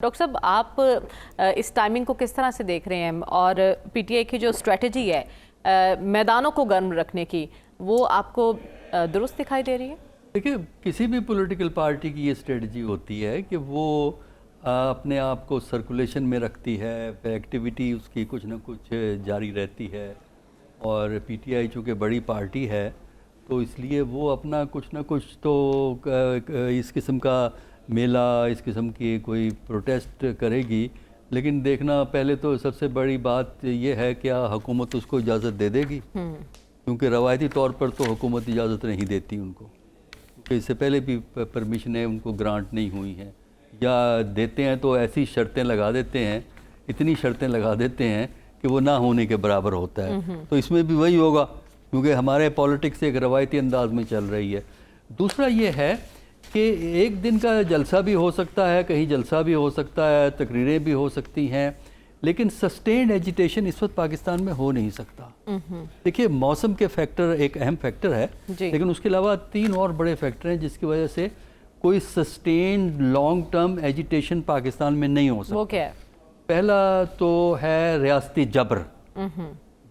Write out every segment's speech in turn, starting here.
Doctor साहब, आप इस टाइमिंग को किस तरह से देख रहे हैं और पीटीआई की जो स्ट्रेटजी है मैदानों को गर्म रखने की, वो आपको दुरुस्त दिखाई दे रही है? देखिए, किसी भी पॉलिटिकल पार्टी की ये स्ट्रेटजी होती है कि वो अपने आप को सर्कुलेशन में रखती है, एक्टिविटी उसकी कुछ ना कुछ जारी रहती है। और पीटीआई चूँकि बड़ी पार्टी है तो इसलिए वो अपना कुछ ना कुछ तो इस किस्म का मेला, इस किस्म की कोई प्रोटेस्ट करेगी। लेकिन देखना, पहले तो सबसे बड़ी बात ये है क्या हुकूमत उसको इजाज़त दे देगी, क्योंकि रवायती तौर पर तो हुकूमत इजाज़त नहीं देती उनको, क्योंकि इससे पहले भी परमिशनें उनको ग्रांट नहीं हुई हैं, या देते हैं तो ऐसी शर्तें लगा देते हैं, इतनी शर्तें लगा देते हैं कि वो ना होने के बराबर होता है। तो इसमें भी वही होगा, क्योंकि हमारे पॉलिटिक्स एक रवायती अंदाज में चल रही है। दूसरा ये है कि एक दिन का जलसा भी हो सकता है, कहीं जलसा भी हो सकता है, तकरीरें भी हो सकती हैं, लेकिन सस्टेन्ड एजिटेशन इस वक्त पाकिस्तान में हो नहीं सकता। देखिए, मौसम के फैक्टर एक अहम फैक्टर है, लेकिन उसके अलावा 3 और बड़े फैक्टर हैं जिसकी वजह से कोई sustained long term agitation Pakistan में नहीं हो सकता। वो क्या है? पहला तो है रियासती जबर।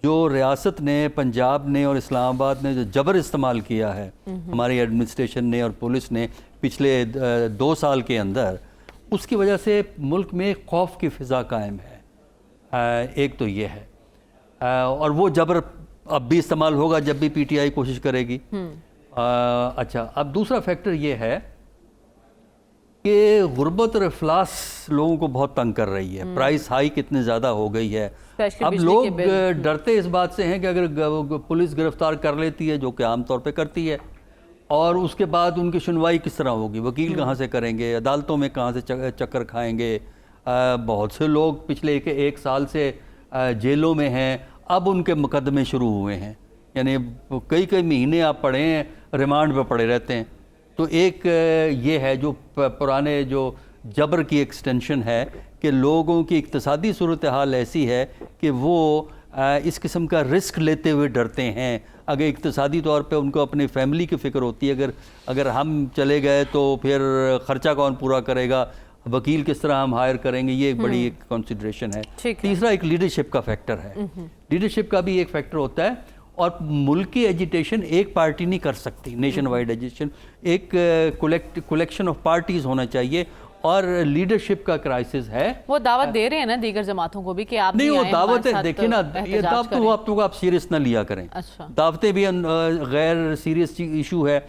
जो रियासत ने, पंजाब ने और इस्लामाबाद ने जो जबर इस्तेमाल किया है हमारी एडमिनिस्ट्रेशन ने और पुलिस ने पिछले 2 साल के अंदर, उसकी वजह से मुल्क में खौफ की फ़िज़ा कायम है। एक तो ये है, और वो जबर अब भी इस्तेमाल होगा जब भी पीटीआई कोशिश करेगी। अच्छा, अब दूसरा फैक्टर ये है कि गुर्बत और इफलास लोगों को बहुत तंग कर रही है। प्राइस हाइक इतनी ज़्यादा हो गई है, अब लोग डरते इस बात से हैं कि अगर पुलिस गिरफ्तार कर लेती है, जो कि आम तौर पे करती है, और उसके बाद उनकी सुनवाई किस तरह होगी, वकील कहाँ से करेंगे, अदालतों में कहाँ से चक्कर खाएंगे। बहुत से लोग पिछले एक साल से जेलों में हैं, अब उनके मुकदमे शुरू हुए हैं, यानी कई महीने आप पड़े हैं, रिमांड पर पड़े रहते हैं। तो एक ये है जो पुराने जो जबर की एक्सटेंशन है कि लोगों की इक्तिसादी सूरत हाल ऐसी है कि वो इस किस्म का रिस्क लेते हुए डरते हैं। अगर इक्तिसादी तौर पे उनको अपनी फैमिली की फ़िक्र होती है, अगर हम चले गए तो फिर ख़र्चा कौन पूरा करेगा, वकील किस तरह हम हायर करेंगे, ये एक बड़ी एक कंसिडरेशन है। तीसरा एक लीडरशिप का फैक्टर है। लीडरशिप का भी एक फैक्टर होता है, और मुल्क की एजिटेशन एक पार्टी नहीं कर सकती, नेशन वाइड एजिटेशन एक कलेक्शन ऑफ पार्टीज होना चाहिए, और लीडरशिप का क्राइसिस है। वो दावत दे रहे हैं ना दीगर जमातों को भी कि आप नहीं, वो दावत है, देखिए ना, ये दावत तो आप सीरियस ना लिया करें। अच्छा। दावतें भी गैर सीरियस इशू है,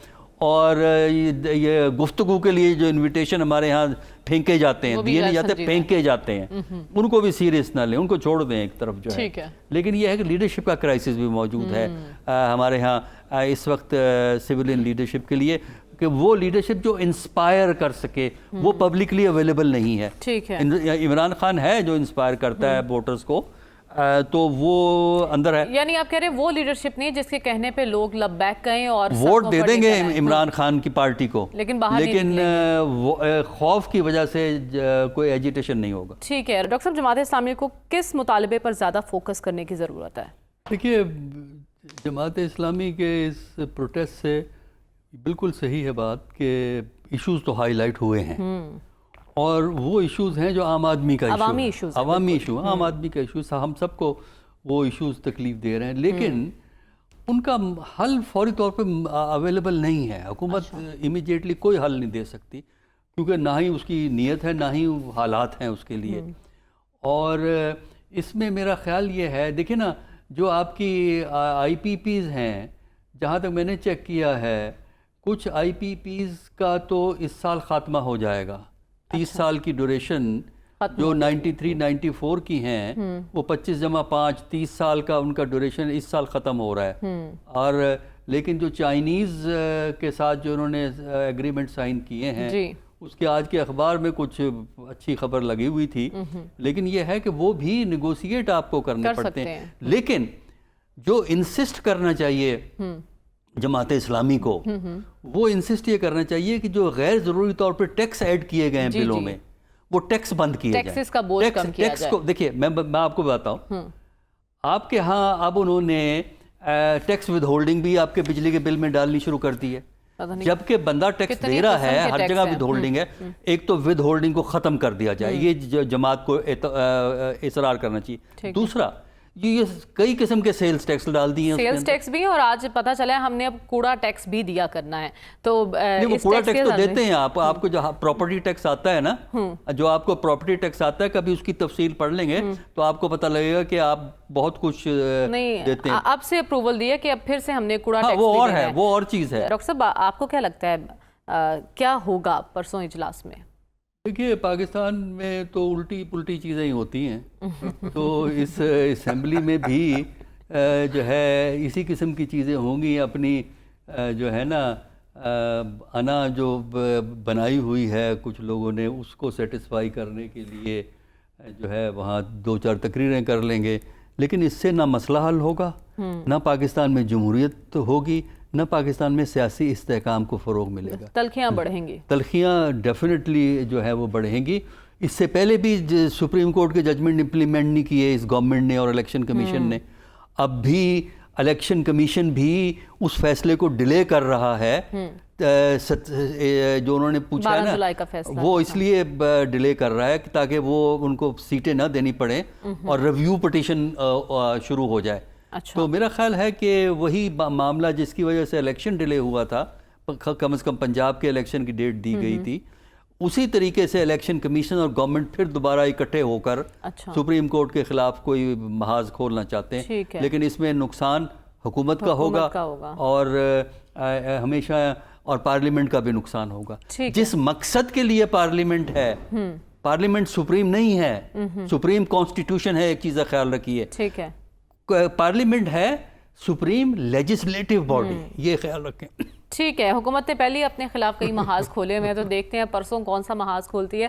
और ये गुफ्तगू के लिए जो इनविटेशन हमारे यहाँ फेंके जाते हैं, दिए नहीं जाते, फेंके जाते हैं, उनको भी सीरियस ना लें, उनको छोड़ दें एक तरफ जो है। लेकिन ये है कि लीडरशिप का क्राइसिस भी मौजूद है हमारे यहाँ इस वक्त सिविलियन लीडरशिप के लिए, कि वो लीडरशिप जो इंस्पायर कर सके वो पब्लिकली अवेलेबल नहीं है। ठीक है, इमरान खान है जो इंस्पायर करता है वोटर्स को, तो वो अंदर है। यानी आप कह रहे हैं वो लीडरशिप नहीं जिसके कहने पे लोग लबैक कहें और वोट दे देंगे इमरान खान की पार्टी को, लेकिन खौफ की वजह से कोई एजिटेशन नहीं होगा। ठीक है डॉक्टर साहब, जमात इस्लामी को किस मुतालबे पर ज़्यादा फोकस करने की ज़रूरत है? देखिए, जमात इस्लामी के इस प्रोटेस्ट से बिल्कुल सही है बात कि इश्यूज तो हाईलाइट हुए हैं, और वो इश्यूज हैं जो आम आदमी का अवामी इशू, आम आदमी का इशू, हम सबको वो इश्यूज तकलीफ दे रहे हैं, लेकिन उनका हल फौरी तौर पे अवेलेबल नहीं है। हुकूमत इमीडिएटली कोई हल नहीं दे सकती, क्योंकि ना ही उसकी नीयत है, ना ही हालात हैं उसके लिए। और इसमें मेरा ख्याल ये है, देखिए ना, जो आपकी IPPs हैं, जहाँ तक मैंने चेक किया है, कुछ IPPs का तो इस साल ख़ात्मा हो जाएगा। 30 साल की ड्यूरेशन जो 93-94 की हैं, वो 25+5 30 साल का उनका ड्यूरेशन इस साल ख़त्म हो रहा है। और लेकिन जो चाइनीज़ के साथ जो उन्होंने एग्रीमेंट साइन किए हैं, उसके आज के अखबार में कुछ अच्छी खबर लगी हुई थी, लेकिन ये है कि वो भी निगोशिएट आपको करने पड़ते हैं। लेकिन जो इंसिस्ट करना चाहिए जमात इस्लामी को, वो इंसिस्ट ये करना चाहिए कि जो गैर ज़रूरी तौर पर टैक्स ऐड किए गए हैं बिलों में, वो टैक्स बंद किए जाए। टैक्सेस का बोझ कम किया जाए। को देखिए, मैं आपको बताऊं, आपके यहाँ अब उन्होंने टैक्स विद होल्डिंग भी आपके बिजली के बिल में डालनी शुरू कर दी है। پتہ نہیں جبکہ بندہ ٹیکس کتنی دے رہا قسم ہے، کے ہر ٹیکس جگہ ہیں۔ ود ہولڈنگ ہے، ایک تو ود ہولڈنگ کو ختم کر دیا جائے، یہ جماعت کو اصرار کرنا چاہیے۔ دوسرا یہ کئی قسم کے سیلز ٹیکس ڈال دیے ہیں، سیلز ٹیکس بھی، اور آج پتہ چلا ہے ہم نے اب کوڑا ٹیکس بھی دیا کرنا ہے، تو نہیں وہ اس کوڑا ٹیکس ٹیکس کے تو دیتے ہیں آپ کو جو پراپرٹی ٹیکس آتا ہے نا، جو آپ کو پراپرٹی ٹیکس آتا ہے، کبھی اس کی تفصیل پڑھ لیں گے تو آپ کو پتہ لگے گا کہ آپ بہت کچھ نہیں دیتے ہیں۔ اب سے اپروول دیا کہ اب پھر سے ہم نے کوڑا ہاں ٹیکس وہ بھی اور دینا ہے، وہ اور چیز ہے۔ ڈاکٹر صاحب آپ کو کیا لگتا ہے کیا ہوگا پرسوں اجلاس میں؟ دیکھیے پاکستان میں تو الٹی پلٹی چیزیں ہی ہوتی ہیں، تو اس اسمبلی میں بھی جو ہے اسی قسم کی چیزیں ہوں گی۔ اپنی جو ہے نا انا جو بنائی ہوئی ہے کچھ لوگوں نے، اس کو سیٹسفائی کرنے کے لیے جو ہے وہاں دو چار تقریریں کر لیں گے، لیکن اس سے نہ مسئلہ حل ہوگا، نہ پاکستان میں جمہوریت ہوگی، نہ پاکستان میں سیاسی استحکام کو فروغ ملے گا۔ تلخیاں بڑھیں گی، تلخیاں ڈیفینیٹلی جو ہے وہ بڑھیں گی۔ اس سے پہلے بھی سپریم کورٹ کے ججمنٹ امپلیمنٹ نہیں کیے اس گورنمنٹ نے اور الیکشن کمیشن نے، اب بھی الیکشن کمیشن بھی اس فیصلے کو ڈیلے کر رہا ہے، جو انہوں نے پوچھا ہے 12 نا جولائی کا فیصلہ وہ اس لیے ڈیلے کر رہا ہے تاکہ وہ ان کو سیٹیں نہ دینی پڑیں اور ریویو پٹیشن شروع ہو جائے۔ اچھا، تو میرا خیال ہے کہ وہی معاملہ جس کی وجہ سے الیکشن ڈیلے ہوا تھا، کم از کم پنجاب کے الیکشن کی ڈیٹ دی گئی تھی، اسی طریقے سے الیکشن کمیشن اور گورنمنٹ پھر دوبارہ اکٹھے ہو کر سپریم کورٹ کے خلاف کوئی محاذ کھولنا چاہتے ہیں، لیکن اس میں نقصان حکومت کا ہوگا اور ہمیشہ اور پارلیمنٹ کا بھی نقصان ہوگا۔ جس مقصد کے لیے پارلیمنٹ ہے، پارلیمنٹ سپریم نہیں ہے، سپریم کانسٹیٹیوشن ہے، ایک چیز کا خیال رکھیے، ٹھیک ہے، پارلیمنٹ ہے سپریم لیجسلیٹو باڈی، یہ خیال رکھیں۔ ٹھیک ہے، حکومت نے پہلے اپنے خلاف کئی محاذ کھولے ہوئے ہیں، تو دیکھتے ہیں پرسوں کون سا محاذ کھولتی ہے۔